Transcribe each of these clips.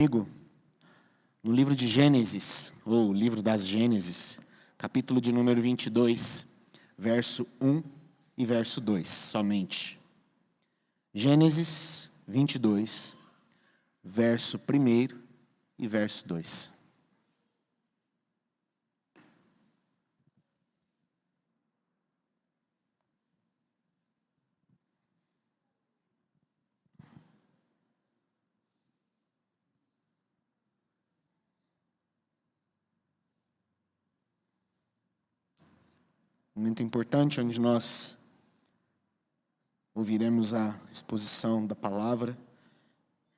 Comigo no livro de Gênesis, ou livro das Gênesis, capítulo de número 22, verso 1 e verso 2, somente. Gênesis 22, verso 1 e verso 2. Momento importante onde nós ouviremos a exposição da palavra.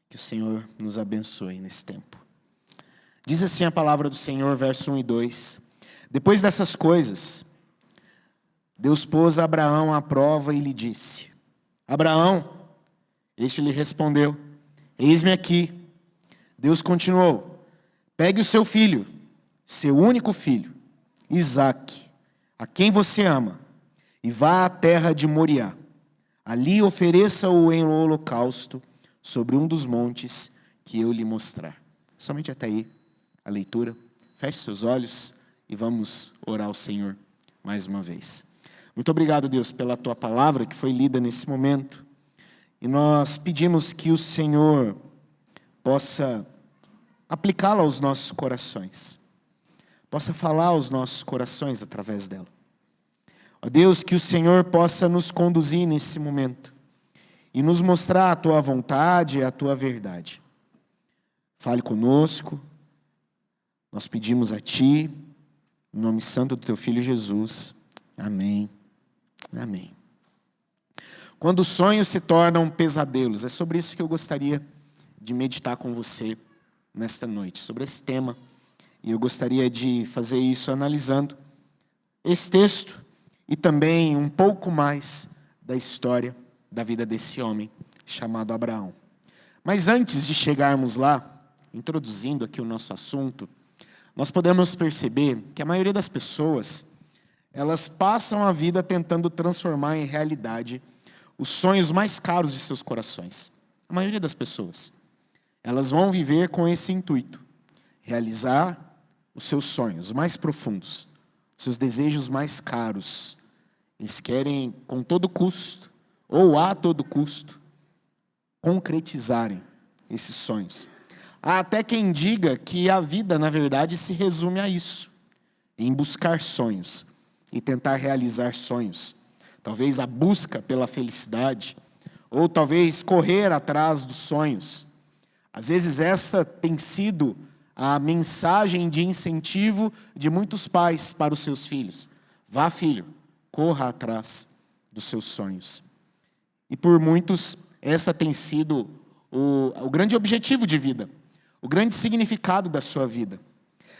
Que o Senhor nos abençoe nesse tempo. Diz assim a palavra do Senhor, verso 1 e 2. Depois dessas coisas, Deus pôs Abraão à prova e lhe disse: Abraão, este lhe respondeu: Eis-me aqui. Deus continuou: Pegue o seu filho, seu único filho, Isaque, a quem você ama, e vá à terra de Moriá. Ali ofereça-o em holocausto sobre um dos montes que eu lhe mostrar. Somente até aí a leitura. Feche seus olhos e vamos orar ao Senhor mais uma vez. Muito obrigado, Deus, pela tua palavra que foi lida nesse momento. E nós pedimos que o Senhor possa aplicá-la aos nossos corações. Possa falar aos nossos corações através dela. Ó Deus, que o Senhor possa nos conduzir nesse momento e nos mostrar a tua vontade e a tua verdade. Fale conosco. Nós pedimos a ti, em nome santo do teu Filho Jesus. Amém. Amém. Quando os sonhos se tornam pesadelos, é sobre isso que eu gostaria de meditar com você nesta noite, sobre esse tema. E eu gostaria de fazer isso analisando esse texto e também um pouco mais da história da vida desse homem chamado Abraão. Mas antes de chegarmos lá, introduzindo aqui o nosso assunto, nós podemos perceber que a maioria das pessoas, elas passam a vida tentando transformar em realidade os sonhos mais caros de seus corações. A maioria das pessoas, elas vão viver com esse intuito, realizar os seus sonhos mais profundos, seus desejos mais caros. Eles querem, com todo custo, ou a todo custo, concretizarem esses sonhos. Há até quem diga que a vida, na verdade, se resume a isso, em buscar sonhos e tentar realizar sonhos. Talvez a busca pela felicidade, ou talvez correr atrás dos sonhos. Às vezes essa tem sido a mensagem de incentivo de muitos pais para os seus filhos. Vá, filho, corra atrás dos seus sonhos. E por muitos, essa tem sido o grande objetivo de vida, o grande significado da sua vida.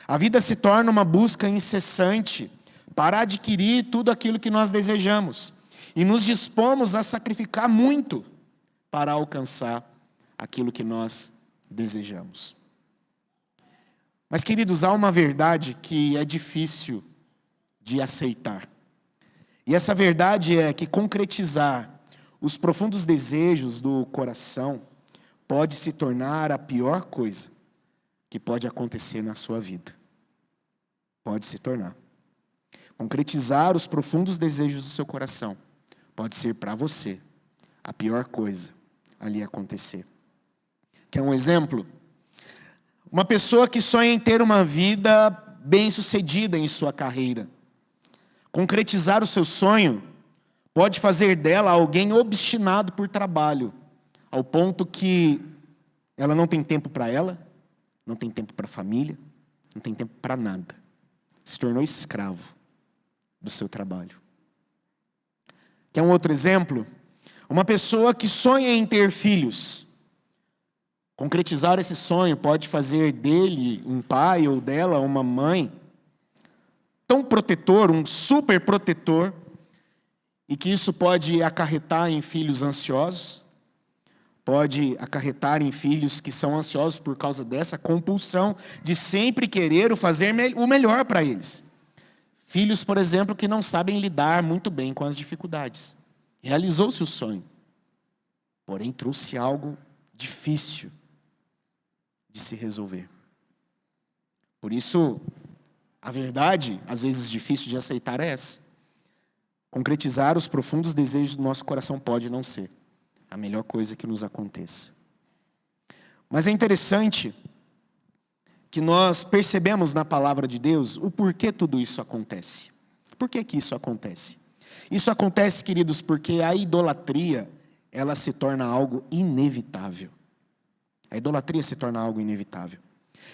A vida se torna uma busca incessante para adquirir tudo aquilo que nós desejamos. E nos dispomos a sacrificar muito para alcançar aquilo que nós desejamos. Mas, queridos, há uma verdade que é difícil de aceitar. E essa verdade é que concretizar os profundos desejos do coração pode se tornar a pior coisa que pode acontecer na sua vida. Pode se tornar. Concretizar os profundos desejos do seu coração pode ser para você a pior coisa ali acontecer. Quer um exemplo? Uma pessoa que sonha em ter uma vida bem-sucedida em sua carreira. Concretizar o seu sonho pode fazer dela alguém obstinado por trabalho, ao ponto que ela não tem tempo para ela, não tem tempo para a família, não tem tempo para nada. Se tornou escravo do seu trabalho. Quer um outro exemplo? Uma pessoa que sonha em ter filhos. Concretizar esse sonho pode fazer dele um pai ou dela uma mãe tão protetor, um super protetor, e que isso pode acarretar em filhos ansiosos, pode acarretar em filhos que são ansiosos por causa dessa compulsão de sempre querer fazer o melhor para eles. Filhos, por exemplo, que não sabem lidar muito bem com as dificuldades. Realizou-se o sonho, porém trouxe algo difícil, de se resolver. Por isso, a verdade, às vezes difícil de aceitar, é essa. Concretizar os profundos desejos do nosso coração pode não ser a melhor coisa que nos aconteça. Mas é interessante que nós percebemos na palavra de Deus o porquê tudo isso acontece. Por que que isso acontece? Isso acontece, queridos, porque a idolatria, ela se torna algo inevitável. A idolatria se torna algo inevitável.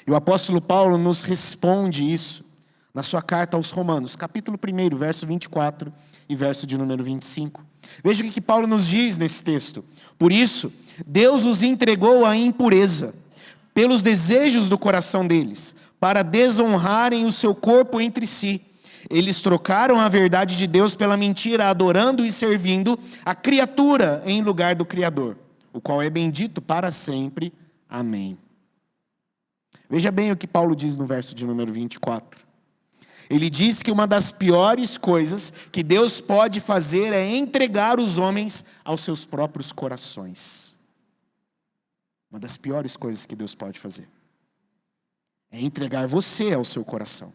E o apóstolo Paulo nos responde isso na sua carta aos Romanos, capítulo 1, verso 24 e verso de número 25. Veja o que Paulo nos diz nesse texto. Por isso, Deus os entregou à impureza, pelos desejos do coração deles, para desonrarem o seu corpo entre si. Eles trocaram a verdade de Deus pela mentira, adorando e servindo a criatura em lugar do Criador, o qual é bendito para sempre. Amém. Veja bem o que Paulo diz no verso de número 24. Ele diz que uma das piores coisas que Deus pode fazer é entregar os homens aos seus próprios corações. Uma das piores coisas que Deus pode fazer é entregar você ao seu coração,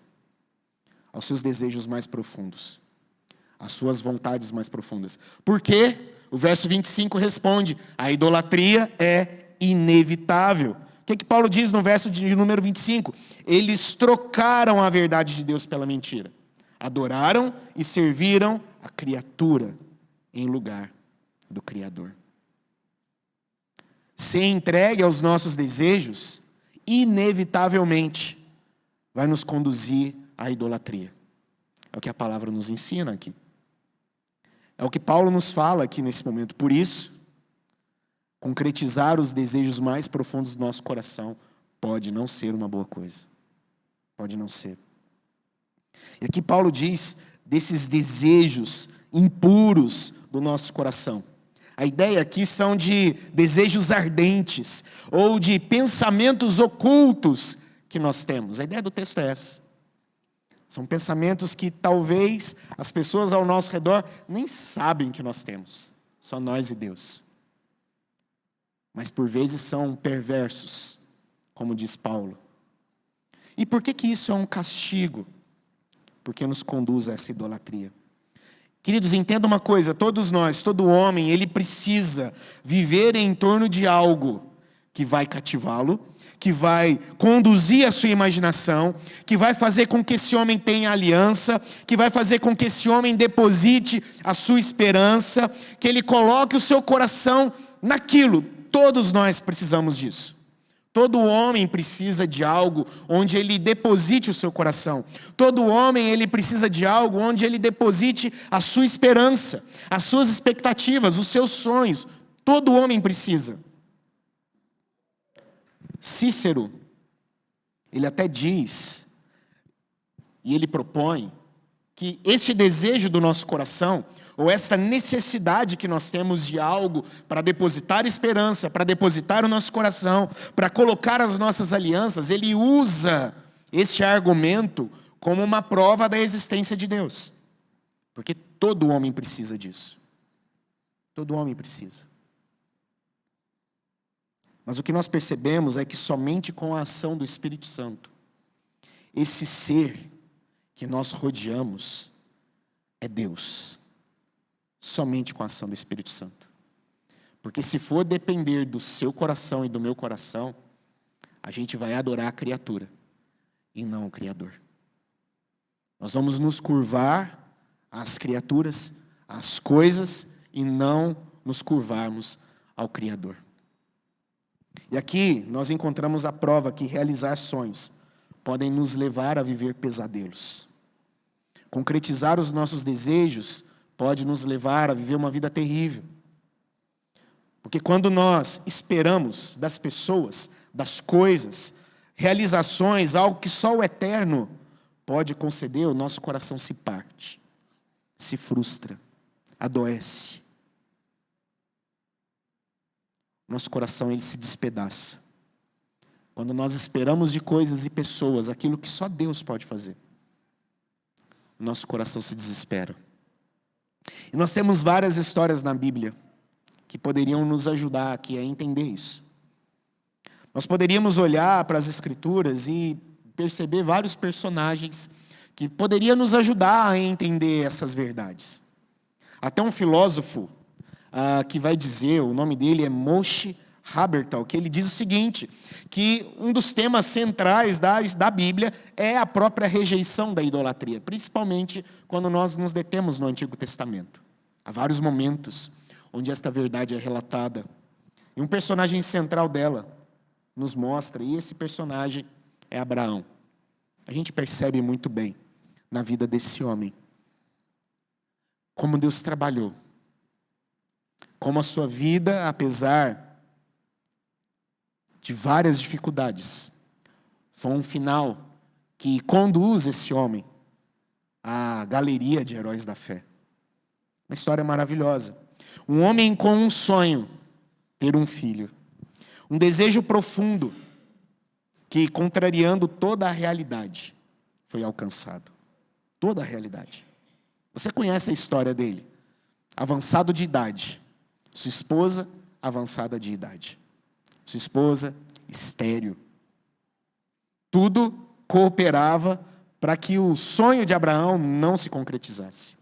aos seus desejos mais profundos, às suas vontades mais profundas. Por quê? O verso 25 responde: a idolatria é inevitável. O que Paulo diz no verso de número 25? Eles trocaram a verdade de Deus pela mentira. Adoraram e serviram a criatura em lugar do Criador. Ser entregue aos nossos desejos, inevitavelmente, vai nos conduzir à idolatria. É o que a palavra nos ensina aqui. É o que Paulo nos fala aqui nesse momento. Por isso, concretizar os desejos mais profundos do nosso coração pode não ser uma boa coisa. Pode não ser. E aqui Paulo diz desses desejos impuros do nosso coração. A ideia aqui são de desejos ardentes ou de pensamentos ocultos que nós temos. A ideia do texto é essa. São pensamentos que talvez as pessoas ao nosso redor nem sabem que nós temos. Só nós e Deus. Mas por vezes são perversos, como diz Paulo. E por que isso é um castigo? Porque nos conduz a essa idolatria. Queridos, entenda uma coisa, todos nós, todo homem, ele precisa viver em torno de algo que vai cativá-lo, que vai conduzir a sua imaginação, que vai fazer com que esse homem tenha aliança, que vai fazer com que esse homem deposite a sua esperança, que ele coloque o seu coração naquilo. Todos nós precisamos disso. Todo homem precisa de algo onde ele deposite o seu coração. Todo homem ele precisa de algo onde ele deposite a sua esperança, as suas expectativas, os seus sonhos. Todo homem precisa. Cícero, ele até diz, e ele propõe, que este desejo do nosso coração, ou essa necessidade que nós temos de algo para depositar esperança, para depositar o nosso coração, para colocar as nossas alianças, ele usa este argumento como uma prova da existência de Deus. Porque todo homem precisa disso. Todo homem precisa. Mas o que nós percebemos é que somente com a ação do Espírito Santo, esse ser que nós rodeamos é Deus. Somente com a ação do Espírito Santo. Porque se for depender do seu coração e do meu coração, a gente vai adorar a criatura e não o Criador. Nós vamos nos curvar às criaturas, às coisas, e não nos curvarmos ao Criador. E aqui nós encontramos a prova que realizar sonhos podem nos levar a viver pesadelos. Concretizar os nossos desejos pode nos levar a viver uma vida terrível. Porque quando nós esperamos das pessoas, das coisas, realizações, algo que só o eterno pode conceder, o nosso coração se parte, se frustra, adoece. Nosso coração ele se despedaça. Quando nós esperamos de coisas e pessoas aquilo que só Deus pode fazer, nosso coração se desespera. E nós temos várias histórias na Bíblia que poderiam nos ajudar aqui a entender isso. Nós poderíamos olhar para as Escrituras e perceber vários personagens que poderiam nos ajudar a entender essas verdades. Até um filósofo que vai dizer, o nome dele é Moshe Habertal, que ele diz o seguinte, que um dos temas centrais da Bíblia é a própria rejeição da idolatria, principalmente quando nós nos detemos no Antigo Testamento. Há vários momentos onde esta verdade é relatada. E um personagem central dela nos mostra, e esse personagem é Abraão. A gente percebe muito bem na vida desse homem como Deus trabalhou, como a sua vida, apesar de várias dificuldades, foi um final que conduz esse homem à galeria de heróis da fé. Uma história maravilhosa. Um homem com um sonho, ter um filho. Um desejo profundo, que contrariando toda a realidade, foi alcançado. Toda a realidade. Você conhece a história dele. Avançado de idade. Sua esposa, avançada de idade. Sua esposa, estéril. Tudo cooperava para que o sonho de Abraão não se concretizasse.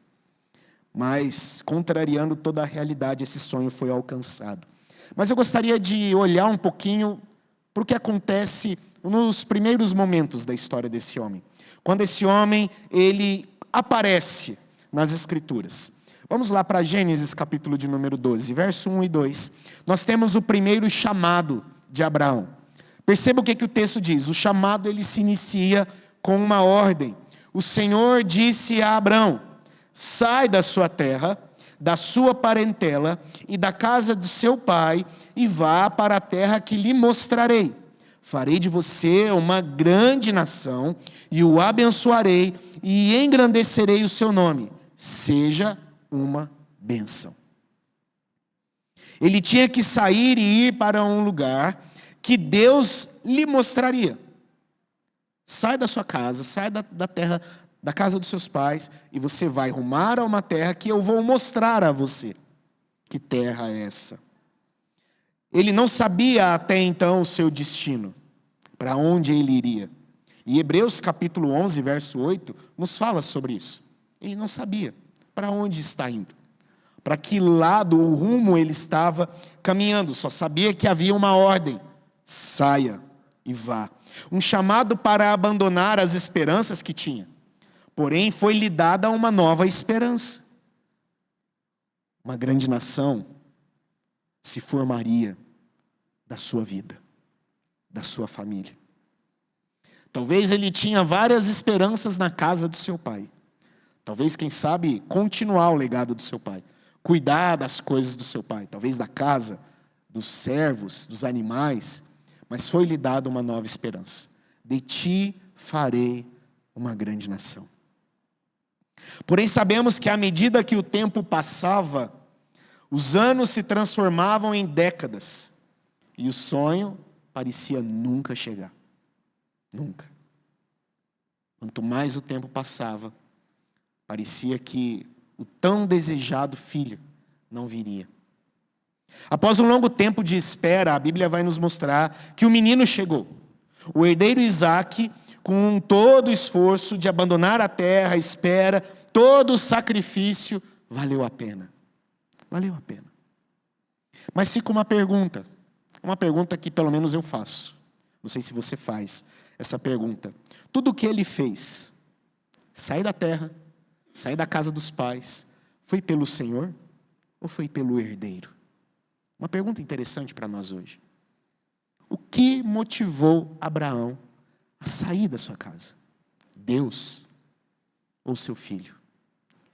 Mas, contrariando toda a realidade, esse sonho foi alcançado. Mas eu gostaria de olhar um pouquinho para o que acontece nos primeiros momentos da história desse homem. Quando esse homem, ele aparece nas Escrituras. Vamos lá para Gênesis, capítulo de número 12, verso 1 e 2. Nós temos o primeiro chamado de Abraão. Perceba o que o texto diz. O chamado, ele se inicia com uma ordem. O Senhor disse a Abraão: sai da sua terra, da sua parentela e da casa do seu pai, e vá para a terra que lhe mostrarei. Farei de você uma grande nação, e o abençoarei, e engrandecerei o seu nome. Seja uma bênção. Ele tinha que sair e ir para um lugar que Deus lhe mostraria. Sai da sua casa, sai da terra, da casa dos seus pais, e você vai rumar a uma terra que eu vou mostrar a você. Que terra é essa? Ele não sabia até então o seu destino, para onde ele iria. E Hebreus capítulo 11, verso 8, nos fala sobre isso. Ele não sabia para onde está indo, para que lado ou rumo ele estava caminhando, só sabia que havia uma ordem: saia e vá. Um chamado para abandonar as esperanças que tinha. Porém, foi-lhe dada uma nova esperança. Uma grande nação se formaria da sua vida, da sua família. Talvez ele tinha várias esperanças na casa do seu pai. Talvez, quem sabe, continuar o legado do seu pai. Cuidar das coisas do seu pai. Talvez da casa, dos servos, dos animais. Mas foi-lhe dada uma nova esperança. De ti farei uma grande nação. Porém, sabemos que à medida que o tempo passava, os anos se transformavam em décadas. E o sonho parecia nunca chegar. Nunca. Quanto mais o tempo passava, parecia que o tão desejado filho não viria. Após um longo tempo de espera, a Bíblia vai nos mostrar que o menino chegou. O herdeiro Isaque, com todo o esforço de abandonar a terra, a espera, todo o sacrifício, valeu a pena. Valeu a pena. Mas fica uma pergunta que pelo menos eu faço. Não sei se você faz essa pergunta. Tudo o que ele fez, sair da terra, sair da casa dos pais, foi pelo Senhor ou foi pelo herdeiro? Uma pergunta interessante para nós hoje. O que motivou Abraão a sair da sua casa? Deus ou seu filho,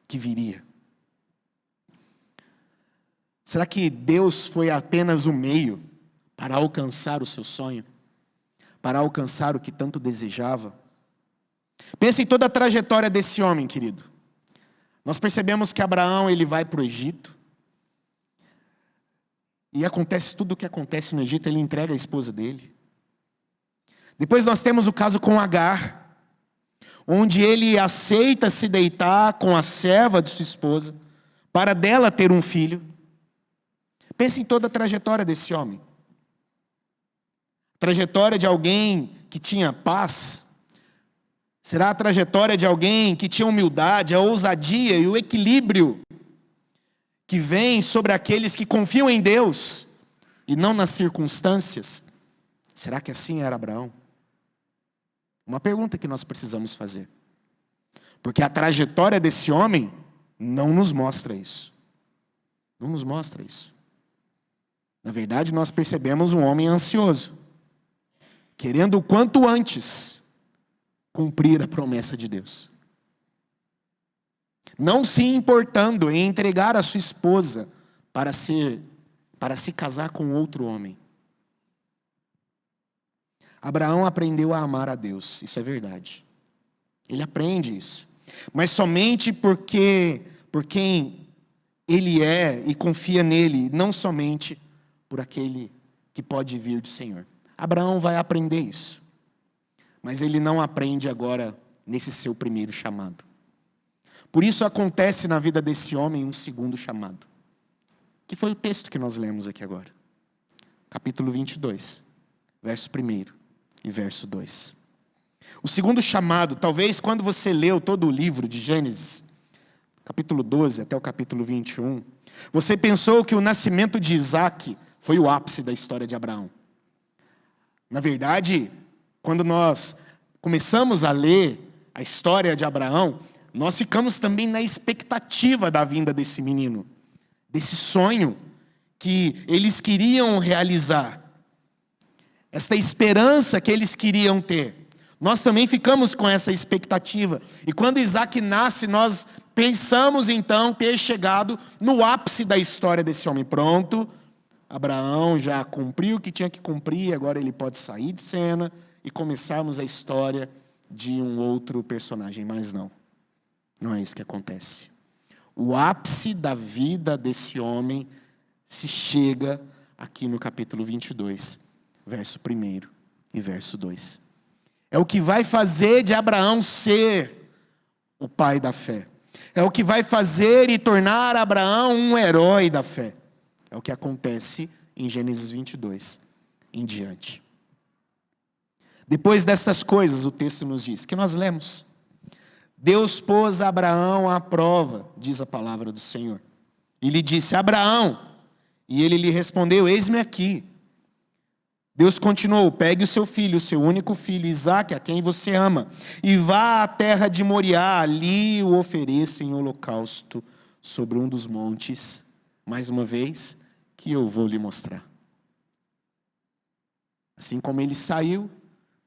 que viria? Será que Deus foi apenas o meio para alcançar o seu sonho? Para alcançar o que tanto desejava? Pense em toda a trajetória desse homem, querido. Nós percebemos que Abraão, ele vai para o Egito. E acontece tudo o que acontece no Egito, ele entrega a esposa dele. Depois nós temos o caso com Agar, onde ele aceita se deitar com a serva de sua esposa, para dela ter um filho. Pense em toda a trajetória desse homem. Trajetória de alguém que tinha paz? Será a trajetória de alguém que tinha humildade, a ousadia e o equilíbrio que vem sobre aqueles que confiam em Deus e não nas circunstâncias? Será que assim era Abraão? Uma pergunta que nós precisamos fazer. Porque a trajetória desse homem não nos mostra isso. Não nos mostra isso. Na verdade, nós percebemos um homem ansioso, querendo o quanto antes cumprir a promessa de Deus. Não se importando em entregar a sua esposa para se casar com outro homem. Abraão aprendeu a amar a Deus, isso é verdade. Ele aprende isso. Mas somente por quem ele é e confia nele, não somente por aquele que pode vir do Senhor. Abraão vai aprender isso. Mas ele não aprende agora nesse seu primeiro chamado. Por isso acontece na vida desse homem um segundo chamado, que foi o texto que nós lemos aqui agora. Capítulo 22, verso 1 e verso 2. O segundo chamado, talvez quando você leu todo o livro de Gênesis, capítulo 12 até o capítulo 21, você pensou que o nascimento de Isaac foi o ápice da história de Abraão. Na verdade, quando nós começamos a ler a história de Abraão, nós ficamos também na expectativa da vinda desse menino, desse sonho que eles queriam realizar, esta esperança que eles queriam ter. Nós também ficamos com essa expectativa. E quando Isaac nasce, nós pensamos então ter chegado no ápice da história desse homem. Pronto, Abraão já cumpriu o que tinha que cumprir, agora ele pode sair de cena e começarmos a história de um outro personagem. Mas não, não é isso que acontece. O ápice da vida desse homem se chega aqui no capítulo 22, verso 1 e verso 2. É o que vai fazer de Abraão ser o pai da fé. É o que vai fazer e tornar Abraão um herói da fé. É o que acontece em Gênesis 22 em diante. Depois dessas coisas, o texto nos diz, que nós lemos: Deus pôs Abraão à prova, diz a palavra do Senhor. E lhe disse: Abraão. E ele lhe respondeu: eis-me aqui. Deus continuou: pegue o seu filho, o seu único filho, Isaque, a quem você ama, e vá à terra de Moriá, ali o ofereça em holocausto sobre um dos montes, mais uma vez, que eu vou lhe mostrar. Assim como ele saiu,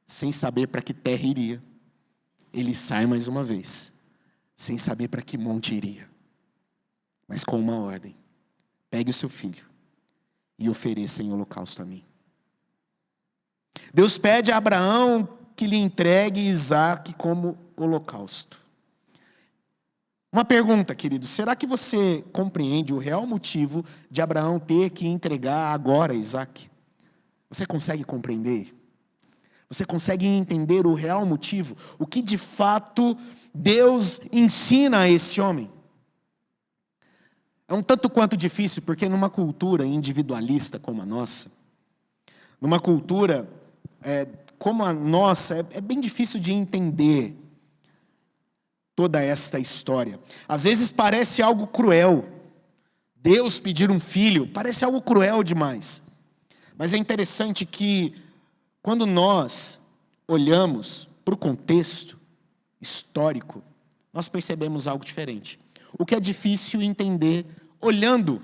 sem saber para que terra iria, ele sai mais uma vez, sem saber para que monte iria, mas com uma ordem: pegue o seu filho e ofereça em holocausto a mim. Deus pede a Abraão que lhe entregue Isaque como holocausto. Uma pergunta, querido: será que você compreende o real motivo de Abraão ter que entregar agora Isaque? Você consegue compreender? Você consegue entender o real motivo? O que de fato Deus ensina a esse homem? É um tanto quanto difícil, porque numa cultura individualista como a nossa, numa cultura como a nossa, é bem difícil de entender toda esta história. Às vezes parece algo cruel. Deus pedir um filho parece algo cruel demais. Mas é interessante que, quando nós olhamos para o contexto histórico, nós percebemos algo diferente. O que é difícil entender olhando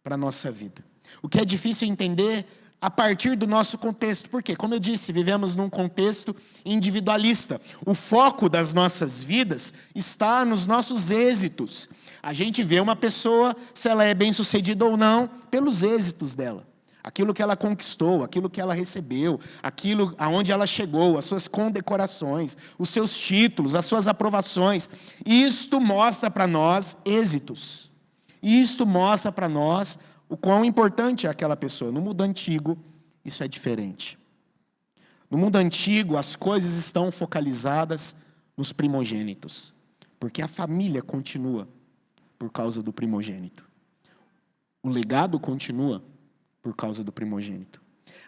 para a nossa vida. O que é difícil entender a partir do nosso contexto. Por quê? Como eu disse, vivemos num contexto individualista. O foco das nossas vidas está nos nossos êxitos. A gente vê uma pessoa, se ela é bem-sucedida ou não, pelos êxitos dela. Aquilo que ela conquistou, aquilo que ela recebeu, aquilo aonde ela chegou, as suas condecorações, os seus títulos, as suas aprovações. Isto mostra para nós êxitos. Isto mostra para nós o quão importante é aquela pessoa. No mundo antigo, isso é diferente. No mundo antigo, as coisas estão focalizadas nos primogênitos, porque a família continua por causa do primogênito. O legado continua por causa do primogênito.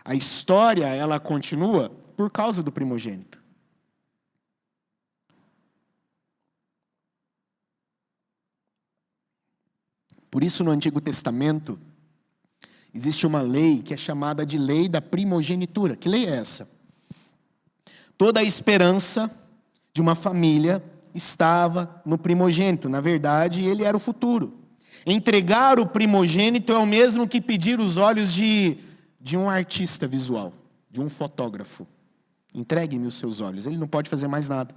A história, ela continua por causa do primogênito. Por isso, no Antigo Testamento, existe uma lei que é chamada de lei da primogenitura. Que lei é essa? Toda a esperança de uma família estava no primogênito. Na verdade, ele era o futuro. Entregar o primogênito é o mesmo que pedir os olhos de um artista visual, de um fotógrafo. Entregue-me os seus olhos. Ele não pode fazer mais nada.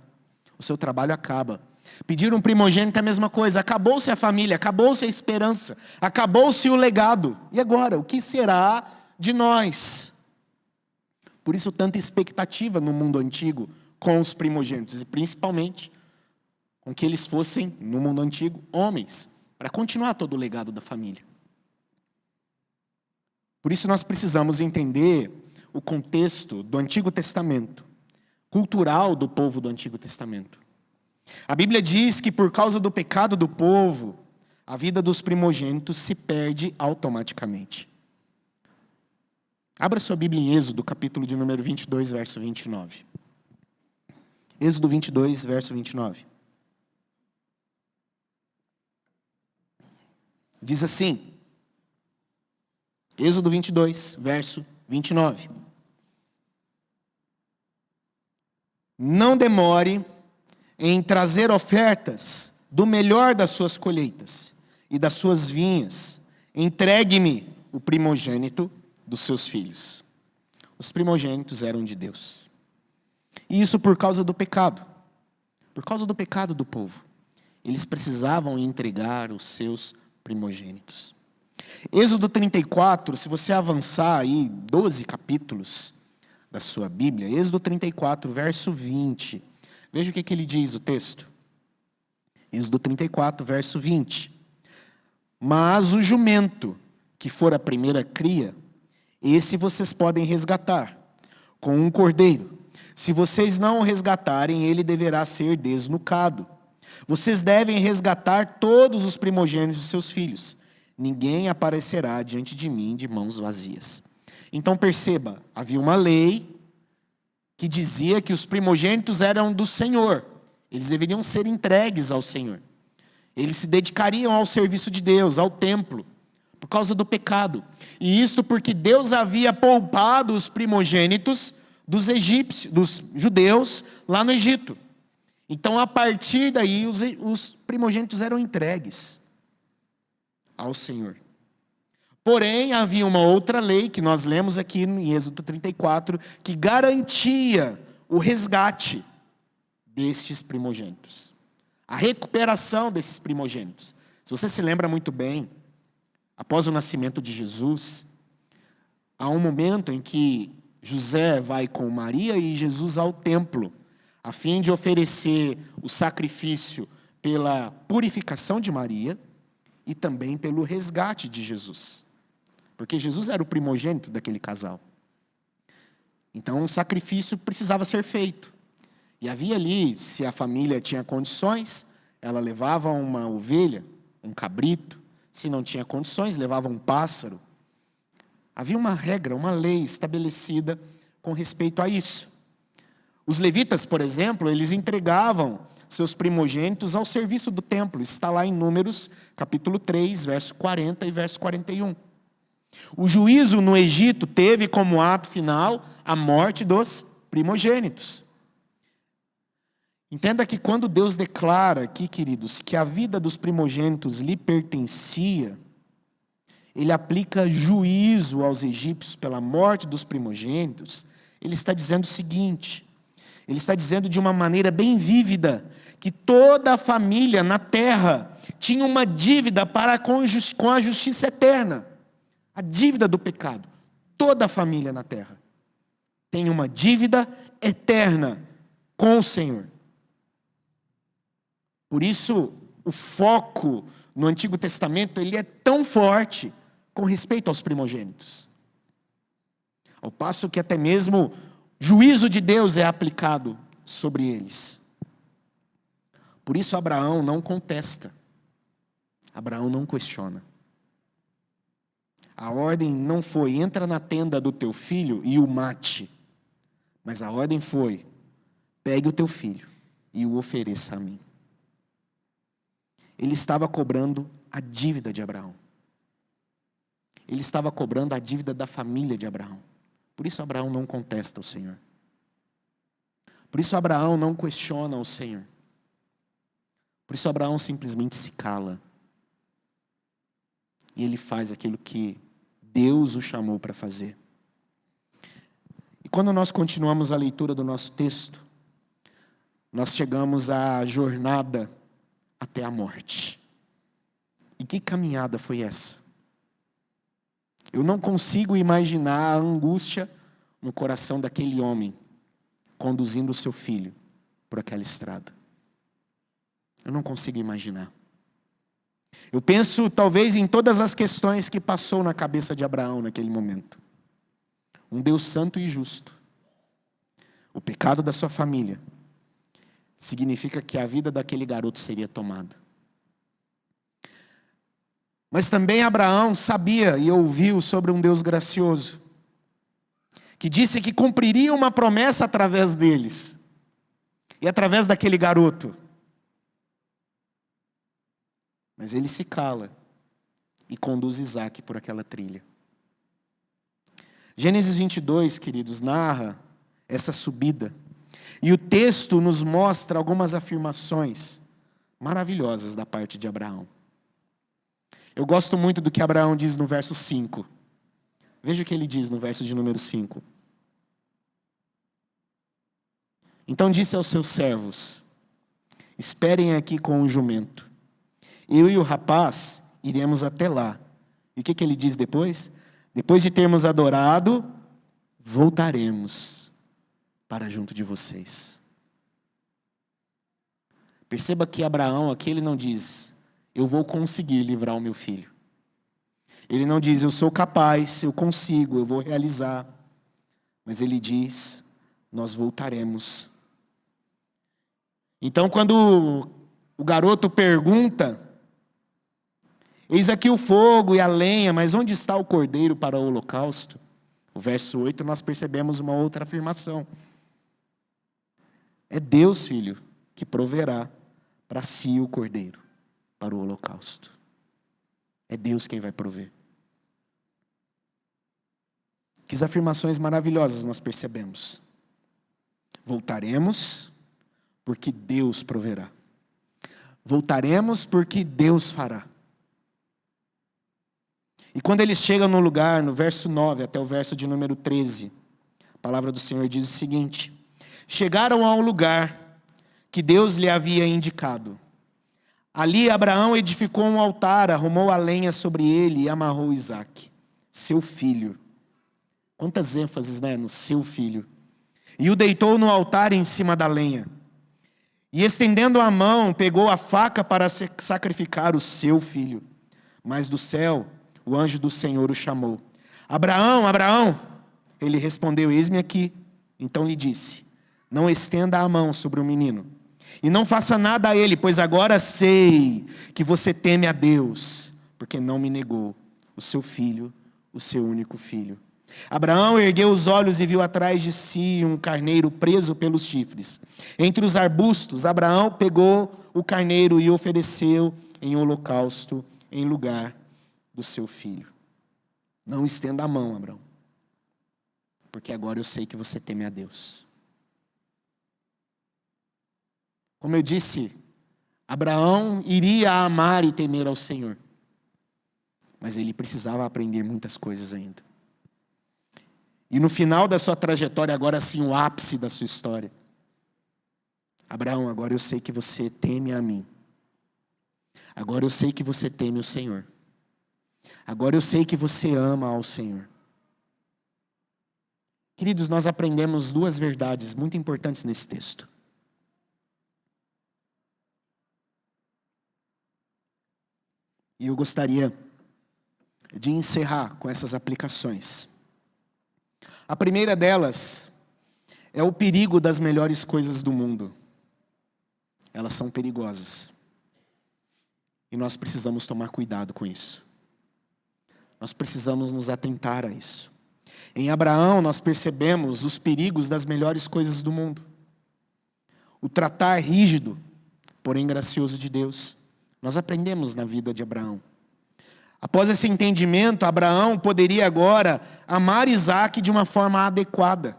O seu trabalho acaba. Pedir um primogênito é a mesma coisa. Acabou-se a família, acabou-se a esperança, acabou-se o legado. E agora, o que será de nós? Por isso, tanta expectativa no mundo antigo com os primogênitos, e principalmente com que eles fossem, no mundo antigo, homens, para continuar todo o legado da família. Por isso, nós precisamos entender o contexto do Antigo Testamento, cultural do povo do Antigo Testamento. A Bíblia diz que por causa do pecado do povo, a vida dos primogênitos se perde automaticamente. Abra sua Bíblia em Êxodo, capítulo de número 22, verso 29. Êxodo 22, verso 29. Diz assim, Êxodo 22, verso 29. Não demore em trazer ofertas do melhor das suas colheitas e das suas vinhas. Entregue-me o primogênito dos seus filhos. Os primogênitos eram de Deus. E isso por causa do pecado. Por causa do pecado do povo. Eles precisavam entregar os seus primogênitos. Êxodo 34, se você avançar aí 12 capítulos da sua Bíblia, Êxodo 34, verso 20. Veja o que ele diz, o texto. Êxodo 34, verso 20. Mas o jumento, que for a primeira cria, esse vocês podem resgatar, com um cordeiro. Se vocês não o resgatarem, ele deverá ser desnucado. Vocês devem resgatar todos os primogênitos de seus filhos. Ninguém aparecerá diante de mim de mãos vazias. Então perceba, havia uma lei que dizia que os primogênitos eram do Senhor. Eles deveriam ser entregues ao Senhor. Eles se dedicariam ao serviço de Deus, ao templo, por causa do pecado. E isso porque Deus havia poupado os primogênitos dos egípcios, dos judeus lá no Egito. Então, a partir daí, os primogênitos eram entregues ao Senhor. Porém, havia uma outra lei, que nós lemos aqui em Êxodo 34, que garantia o resgate destes primogênitos. A recuperação desses primogênitos. Se você se lembra muito bem, após o nascimento de Jesus, há um momento em que José vai com Maria e Jesus ao templo, a fim de oferecer o sacrifício pela purificação de Maria e também pelo resgate de Jesus. Porque Jesus era o primogênito daquele casal. Então, um sacrifício precisava ser feito. E havia ali, se a família tinha condições, ela levava uma ovelha, um cabrito. Se não tinha condições, levava um pássaro. Havia uma regra, uma lei estabelecida com respeito a isso. Os levitas, por exemplo, eles entregavam seus primogênitos ao serviço do templo. Está lá em Números, capítulo 3, verso 40 e verso 41. O juízo no Egito teve como ato final a morte dos primogênitos. Entenda que quando Deus declara aqui, queridos, que a vida dos primogênitos lhe pertencia, Ele aplica juízo aos egípcios pela morte dos primogênitos. Ele está dizendo o seguinte, ele está dizendo de uma maneira bem vívida, que toda a família na terra tinha uma dívida para com a justiça eterna. A dívida do pecado. Toda a família na terra tem uma dívida eterna com o Senhor. Por isso, o foco no Antigo Testamento ele é tão forte com respeito aos primogênitos. Ao passo que até mesmo juízo de Deus é aplicado sobre eles. Por isso, Abraão não contesta. Abraão não questiona. A ordem não foi, entra na tenda do teu filho e o mate. Mas a ordem foi, pegue o teu filho e o ofereça a mim. Ele estava cobrando a dívida de Abraão. Ele estava cobrando a dívida da família de Abraão. Por isso Abraão não contesta o Senhor. Por isso Abraão não questiona o Senhor. Por isso Abraão simplesmente se cala. E ele faz aquilo que Deus o chamou para fazer. E quando nós continuamos a leitura do nosso texto, nós chegamos à jornada até a morte. E que caminhada foi essa? Eu não consigo imaginar a angústia no coração daquele homem conduzindo o seu filho por aquela estrada. Eu não consigo imaginar. Eu penso talvez em todas as questões que passou na cabeça de Abraão naquele momento. Um Deus santo e justo. O pecado da sua família significa que a vida daquele garoto seria tomada. Mas também Abraão sabia e ouviu sobre um Deus gracioso, que disse que cumpriria uma promessa através deles, e através daquele garoto. Mas ele se cala e conduz Isaac por aquela trilha. Gênesis 22, queridos, narra essa subida. E o texto nos mostra algumas afirmações maravilhosas da parte de Abraão. Eu gosto muito do que Abraão diz no verso 5. Veja o que ele diz no verso de número 5. Então disse aos seus servos: esperem aqui com o jumento. Eu e o rapaz iremos até lá. E o que ele diz depois? Depois de termos adorado, voltaremos para junto de vocês. Perceba que Abraão aqui ele não diz: eu vou conseguir livrar o meu filho. Ele não diz: eu sou capaz, eu consigo, eu vou realizar. Mas ele diz: nós voltaremos. Então, quando o garoto pergunta: eis aqui o fogo e a lenha, mas onde está o cordeiro para o holocausto? O verso 8, nós percebemos uma outra afirmação. É Deus, filho, que proverá para si o cordeiro para o holocausto. É Deus quem vai prover. Que afirmações maravilhosas nós percebemos. Voltaremos porque Deus proverá. Voltaremos porque Deus fará. E quando eles chegam no lugar, no verso 9 até o verso de número 13, a palavra do Senhor diz o seguinte: chegaram ao lugar que Deus lhe havia indicado. Ali Abraão edificou um altar, arrumou a lenha sobre ele e amarrou Isaque, seu filho. Quantas ênfases, né, no seu filho. E o deitou no altar em cima da lenha. E estendendo a mão, pegou a faca para sacrificar o seu filho. Mas do céu, o anjo do Senhor o chamou: Abraão, Abraão! Ele respondeu: eis-me aqui. Então lhe disse: não estenda a mão sobre o menino, e não faça nada a ele, pois agora sei que você teme a Deus, porque não me negou o seu filho, o seu único filho. Abraão ergueu os olhos e viu atrás de si um carneiro preso pelos chifres. Entre os arbustos, Abraão pegou o carneiro e ofereceu em holocausto em lugar do seu filho. Não estenda a mão, Abraão, porque agora eu sei que você teme a Deus. Como eu disse, Abraão iria amar e temer ao Senhor, mas ele precisava aprender muitas coisas ainda. E no final da sua trajetória, agora sim, o ápice da sua história: Abraão, agora eu sei que você teme a mim. Agora eu sei que você teme o Senhor. Agora eu sei que você ama ao Senhor. Queridos, nós aprendemos duas verdades muito importantes nesse texto. E eu gostaria de encerrar com essas aplicações. A primeira delas é o perigo das melhores coisas do mundo. Elas são perigosas. E nós precisamos tomar cuidado com isso. nós precisamos nos atentar a isso. Em Abraão, nós percebemos os perigos das melhores coisas do mundo. O tratar rígido, porém gracioso de Deus. Nós aprendemos na vida de Abraão. Após esse entendimento, Abraão poderia agora amar Isaque de uma forma adequada.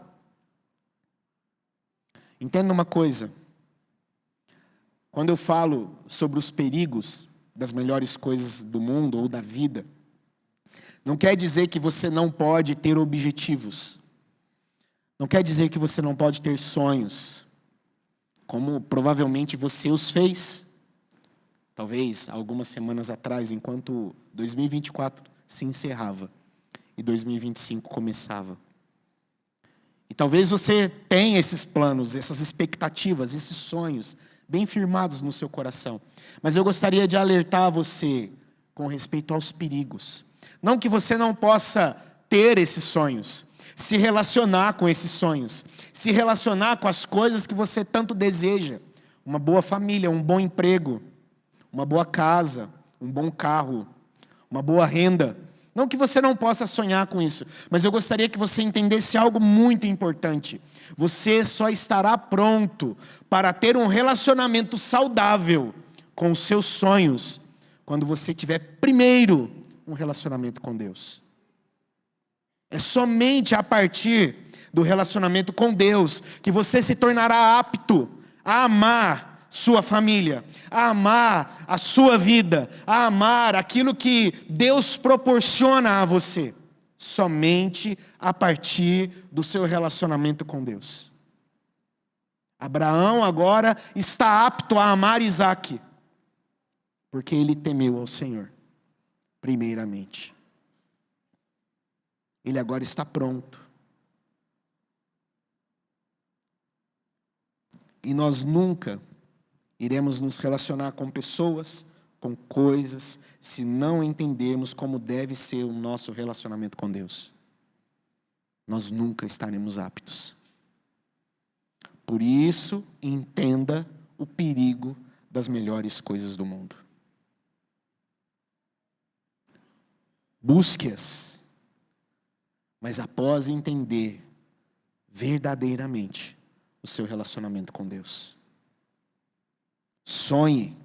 Entenda uma coisa. Quando eu falo sobre os perigos das melhores coisas do mundo ou da vida, não quer dizer que você não pode ter objetivos. Não quer dizer que você não pode ter sonhos, como provavelmente você os fez. Talvez algumas semanas atrás, enquanto 2024 se encerrava e 2025 começava. E talvez você tenha esses planos, essas expectativas, esses sonhos bem firmados no seu coração. Mas eu gostaria de alertar você com respeito aos perigos. Não que você não possa ter esses sonhos, se relacionar com esses sonhos, se relacionar com as coisas que você tanto deseja. Uma boa família, um bom emprego, uma boa casa, um bom carro, uma boa renda. Não que você não possa sonhar com isso, mas eu gostaria que você entendesse algo muito importante. Você só estará pronto para ter um relacionamento saudável com os seus sonhos quando você tiver primeiro um relacionamento com Deus. É somente a partir do relacionamento com Deus que você se tornará apto a amar sua família, a amar a sua vida, a amar aquilo que Deus proporciona a você, somente a partir do seu relacionamento com Deus. Abraão agora está apto a amar Isaque, porque ele temeu ao Senhor, primeiramente. Ele agora está pronto. E nós nunca iremos nos relacionar com pessoas, com coisas, se não entendermos como deve ser o nosso relacionamento com Deus. Nós nunca estaremos aptos. Por isso, entenda o perigo das melhores coisas do mundo. Busque-as, mas após entender verdadeiramente o seu relacionamento com Deus. Sonhe,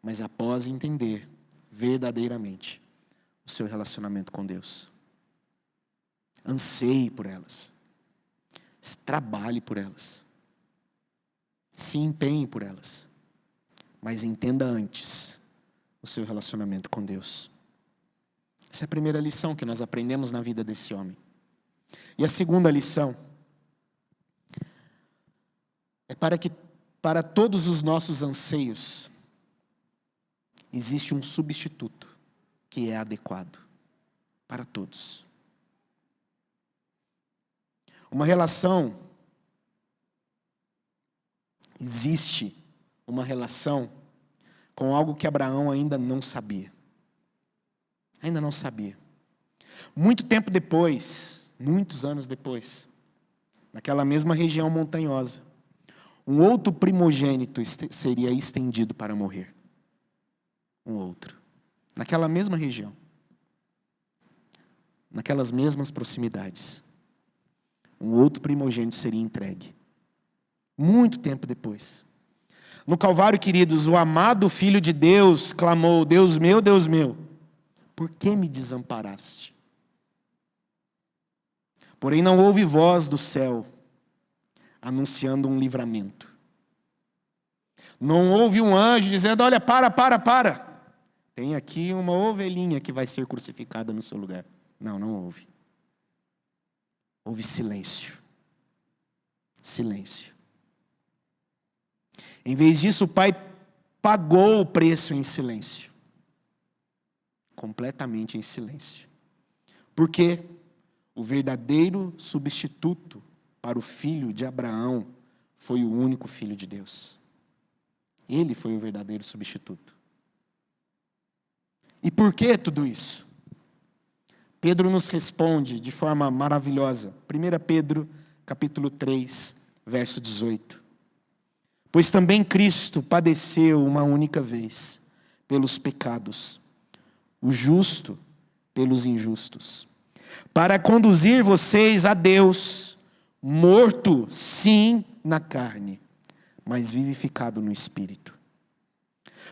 mas após entender verdadeiramente o seu relacionamento com Deus. Anseie por elas. Trabalhe por elas. Se empenhe por elas. Mas entenda antes o seu relacionamento com Deus. Essa é a primeira lição que nós aprendemos na vida desse homem. E a segunda lição é para todos os nossos anseios, existe um substituto que é adequado para todos. Existe uma relação com algo que Abraão ainda não sabia. Ainda não sabia. Muito tempo depois, muitos anos depois, naquela mesma região montanhosa, um outro primogênito seria estendido para morrer. Um outro. Naquela mesma região. Naquelas mesmas proximidades. Um outro primogênito seria entregue. Muito tempo depois. No Calvário, queridos, o amado Filho de Deus clamou: Deus meu, por que me desamparaste? Porém não houve voz do céu anunciando um livramento. Não houve um anjo dizendo: olha, para. Tem aqui uma ovelhinha que vai ser crucificada no seu lugar. Não houve. Houve silêncio. Silêncio. Em vez disso, o Pai pagou o preço em silêncio. Completamente em silêncio. Porque o verdadeiro substituto para o filho de Abraão foi o único filho de Deus. Ele foi o verdadeiro substituto. E por que tudo isso? Pedro nos responde de forma maravilhosa. 1 Pedro, capítulo 3, verso 18. Pois também Cristo padeceu uma única vez pelos pecados, o justo pelos injustos, para conduzir vocês a Deus, morto, sim, na carne, mas vivificado no Espírito.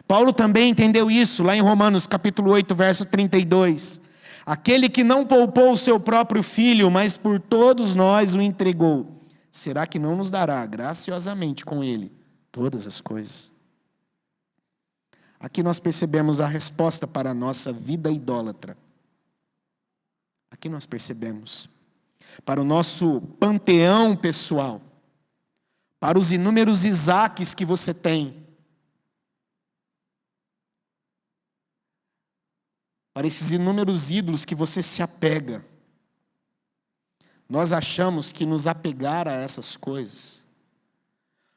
Paulo também entendeu isso lá em Romanos capítulo 8, verso 32. Aquele que não poupou o seu próprio filho, mas por todos nós o entregou, será que não nos dará graciosamente com ele todas as coisas? Aqui nós percebemos a resposta para a nossa vida idólatra. Aqui nós percebemos. Para o nosso panteão pessoal. Para os inúmeros Isaques que você tem. Para esses inúmeros ídolos que você se apega. Nós achamos que nos apegar a essas coisas,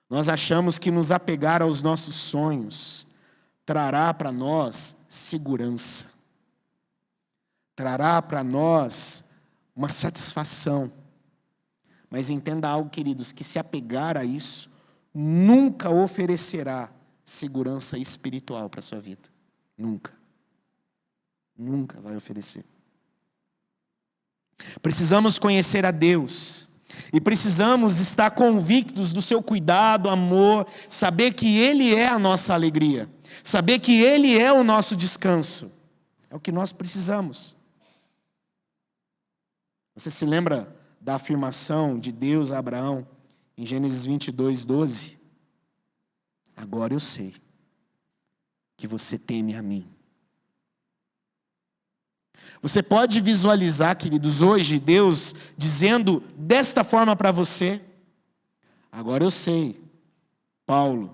nós achamos que nos apegar aos nossos sonhos, trará para nós segurança, trará para nós uma satisfação. Mas entenda algo, queridos, que se apegar a isso, nunca oferecerá segurança espiritual para a sua vida. Nunca. Nunca vai oferecer. Precisamos conhecer a Deus. E precisamos estar convictos do seu cuidado, amor, saber que Ele é a nossa alegria, saber que Ele é o nosso descanso. É o que nós precisamos. Você se lembra da afirmação de Deus a Abraão em Gênesis 22, 12? Agora eu sei que você teme a mim. Você pode visualizar, queridos, hoje Deus dizendo desta forma para você: agora eu sei, Paulo,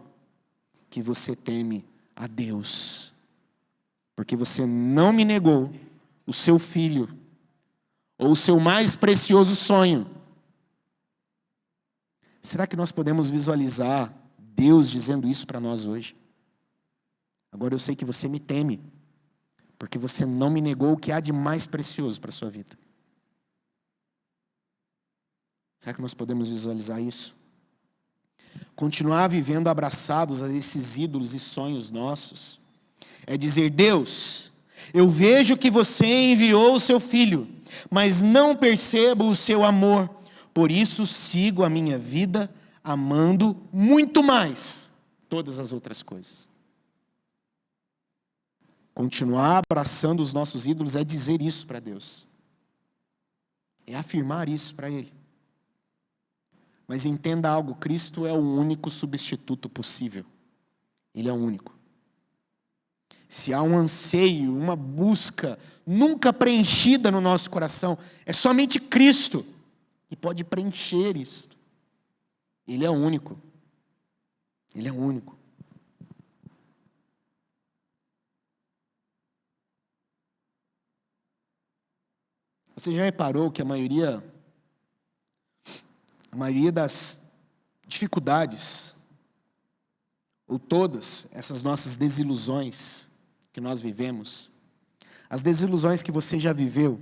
que você teme a Deus, porque você não me negou o seu filho, ou o seu mais precioso sonho. Será que nós podemos visualizar Deus dizendo isso para nós hoje? Agora eu sei que você me teme, porque você não me negou o que há de mais precioso para a sua vida. Será que nós podemos visualizar isso? Continuar vivendo abraçados a esses ídolos e sonhos nossos é dizer: Deus, eu vejo que você enviou o seu filho, mas não percebo o seu amor, por isso sigo a minha vida amando muito mais todas as outras coisas. Continuar abraçando os nossos ídolos é dizer isso para Deus. É afirmar isso para Ele. Mas entenda algo, Cristo é o único substituto possível. Ele é o único. Se há um anseio, uma busca nunca preenchida no nosso coração, é somente Cristo que pode preencher isso. Ele é o único. Ele é o único. Você já reparou que a maioria das dificuldades, ou todas essas nossas desilusões que nós vivemos, as desilusões que você já viveu,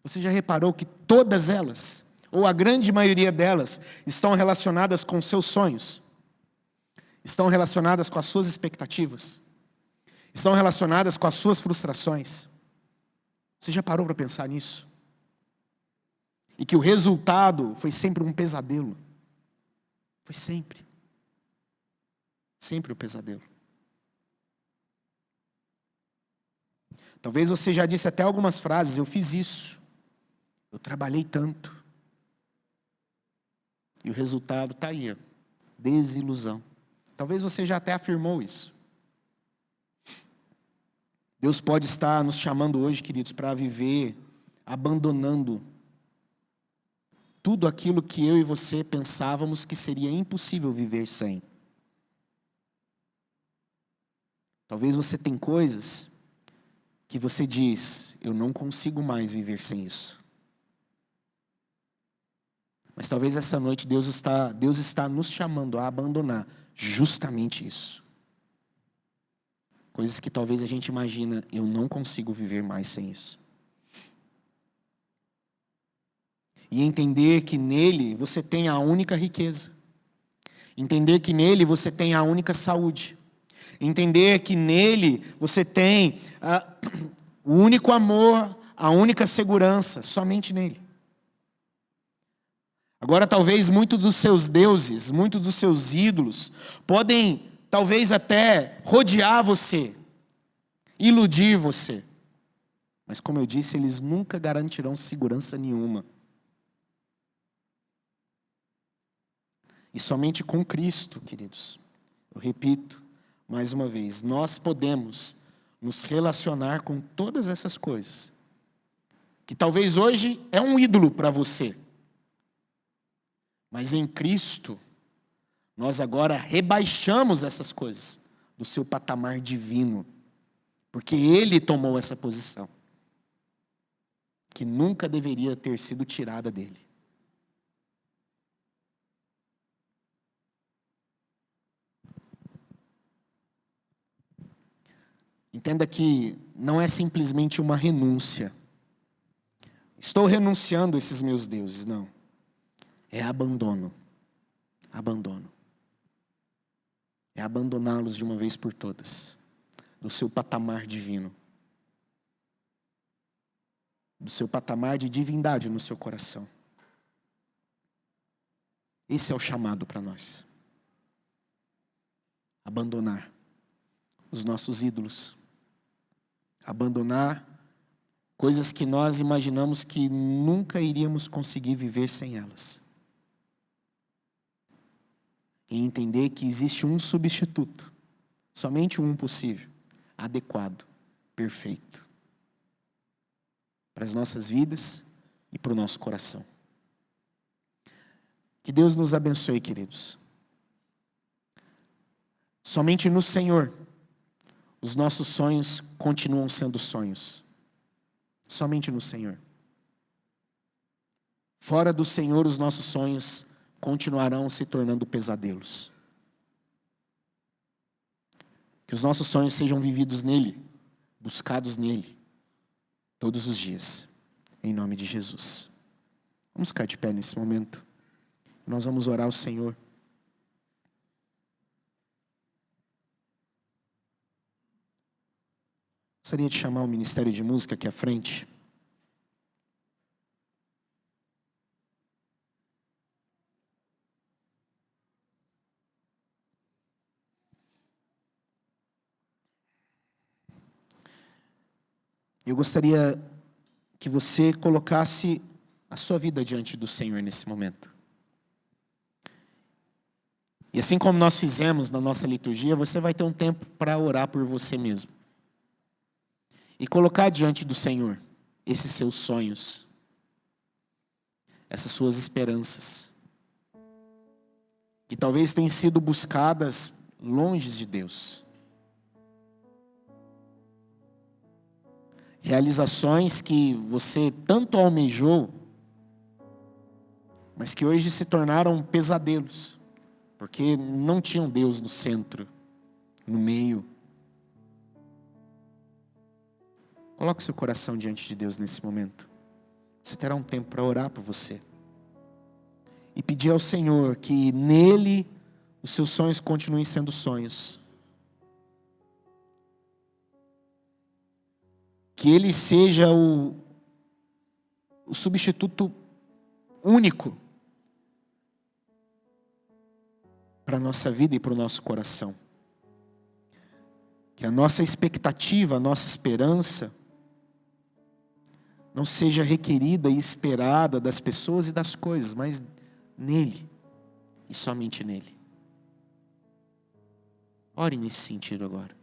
você já reparou que todas elas, ou a grande maioria delas, estão relacionadas com seus sonhos, estão relacionadas com as suas expectativas, estão relacionadas com as suas frustrações. Você já parou para pensar nisso? E que o resultado foi sempre um pesadelo. Foi sempre. Sempre um pesadelo. Talvez você já disse até algumas frases: eu fiz isso, eu trabalhei tanto. E o resultado está aí, ó, desilusão. Talvez você já até afirmou isso. Deus pode estar nos chamando hoje, queridos, para viver abandonando tudo aquilo que eu e você pensávamos que seria impossível viver sem. Talvez você tenha coisas que você diz: eu não consigo mais viver sem isso. Mas talvez essa noite Deus está nos chamando a abandonar justamente isso. Coisas que talvez a gente imagina: eu não consigo viver mais sem isso. E entender que nele você tem a única riqueza. Entender que nele você tem a única saúde. Entender que nele você tem o único amor, a única segurança, somente nele. Agora, talvez muitos dos seus deuses, muitos dos seus ídolos, podem talvez até rodear você, iludir você. Mas como eu disse, eles nunca garantirão segurança nenhuma. E somente com Cristo, queridos, eu repito mais uma vez, nós podemos nos relacionar com todas essas coisas, que talvez hoje é um ídolo para você. Mas em Cristo, nós agora rebaixamos essas coisas do seu patamar divino, porque Ele tomou essa posição, que nunca deveria ter sido tirada dele. Entenda que não é simplesmente uma renúncia. Estou renunciando a esses meus deuses, não. É abandono. Abandono. É abandoná-los de uma vez por todas, do seu patamar divino, do seu patamar de divindade no seu coração. Esse é o chamado para nós. Abandonar os nossos ídolos. Abandonar coisas que nós imaginamos que nunca iríamos conseguir viver sem elas. E entender que existe um substituto, somente um possível, adequado, perfeito, para as nossas vidas e para o nosso coração. Que Deus nos abençoe, queridos. Somente no Senhor, os nossos sonhos continuam sendo sonhos. Somente no Senhor. Fora do Senhor, os nossos sonhos continuarão se tornando pesadelos. Que os nossos sonhos sejam vividos nele, buscados nele, todos os dias, em nome de Jesus. Vamos ficar de pé nesse momento. Nós vamos orar ao Senhor. Gostaria de chamar o Ministério de Música aqui à frente. Eu gostaria que você colocasse a sua vida diante do Senhor nesse momento. E assim como nós fizemos na nossa liturgia, você vai ter um tempo para orar por você mesmo. E colocar diante do Senhor esses seus sonhos, essas suas esperanças, que talvez tenham sido buscadas longe de Deus. Realizações que você tanto almejou, mas que hoje se tornaram pesadelos, porque não tinham Deus no centro, no meio. Coloque seu coração diante de Deus nesse momento. Você terá um tempo para orar por você. E pedir ao Senhor que nele os seus sonhos continuem sendo sonhos. Que ele seja o substituto único para a nossa vida e para o nosso coração. Que a nossa expectativa, a nossa esperança não seja requerida e esperada das pessoas e das coisas, mas nele e somente nele. Ore nesse sentido agora.